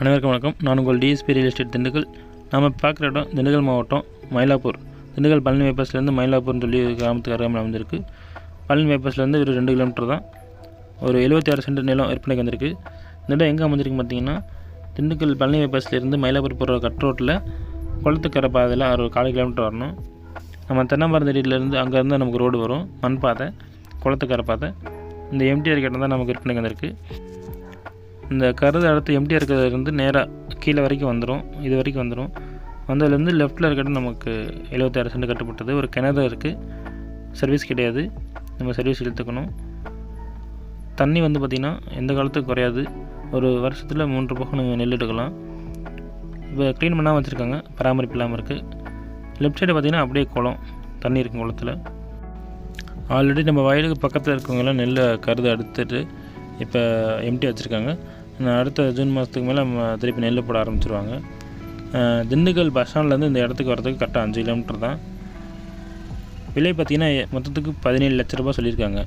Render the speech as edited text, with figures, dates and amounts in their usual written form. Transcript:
அனைவருக்கும் வணக்கம். நான் உங்கள் டிஎஸ்பி ரியல் எஸ்டேட் திண்டுக்கல். நாம் பார்க்குற இடம் திண்டுக்கல் மாவட்டம் மயிலாப்பூர். திண்டுக்கல் பழனி பைபாஸ்லேருந்து மயிலாப்பூர்னு சொல்லி கிராமத்துக்கு அருகாமையில் அமைந்திருக்கு. பழனி பைபாஸ்லேருந்து ஒரு 2 கிலோமீட்டர் தான். ஒரு 76 சென்ட் நிலம் விற்பனைக்கு வந்திருக்கு. இந்த இடம் எங்கே அமைஞ்சிருக்கு பார்த்தீங்கன்னா, திண்டுக்கல் பழனி பைபாஸ்லேருந்து மயிலாப்பூர் போகிற கட் ரோட்டில் குளத்துக்கரை பாதையில் ஒரு 1/4 கிலோமீட்டர் வரணும். நம்ம தென்னமரந்தடியிலேருந்து அங்கேருந்து நமக்கு ரோடு வரும், மண் பாதை, குளத்துக்கரை பாதை. இந்த எம்டிஆர் கேட்டம் தான் நமக்கு விற்பனைக்கு வந்திருக்கு. இந்த கருது அடுத்து எம்டிஆர் இருக்கிறதுலேருந்து நேராக கீழே வரைக்கும் வந்துடும். இது வரைக்கும் வந்துடும். வந்ததுலேருந்து லெஃப்ட்டில் இருக்கிறது நமக்கு 76 சென்ட் கட்டப்பட்டது. ஒரு கிணறு இருக்குது, சர்வீஸ் கிடையாது, நம்ம சர்வீஸ் எடுத்துக்கணும். தண்ணி பார்த்திங்கன்னா எந்த காலத்துக்கும் குறையாது. ஒரு வருஷத்தில் 3 போகம் நீங்கள் நெல் எடுக்கலாம். இப்போ க்ளீன் பண்ணாமல் வச்சுருக்காங்க, பராமரிப்பு இல்லாமல் இருக்குது. லெஃப்ட் சைடு பார்த்திங்கன்னா அப்படியே குளம், தண்ணி இருக்கும் குளத்தில். ஆல்ரெடி நம்ம வயலுக்கு பக்கத்தில் இருக்கவங்கெல்லாம் நெல்லை கருது அடுத்துட்டு இப்போ எம்டி வச்சுருக்காங்க. அடுத்த ஜூன் மாதத்துக்கு மேலே நம்ம திருப்பி நெல் போட ஆரம்பிச்சிருவாங்க. திண்டுக்கல் பஸ் ஸ்டாண்ட்லேருந்து இந்த இடத்துக்கு வரதுக்கு கரெக்டாக 5 கிலோமீட்டர் தான். விலை பார்த்திங்கன்னா மொத்தத்துக்கு 17 லட்ச ரூபா சொல்லியிருக்காங்க.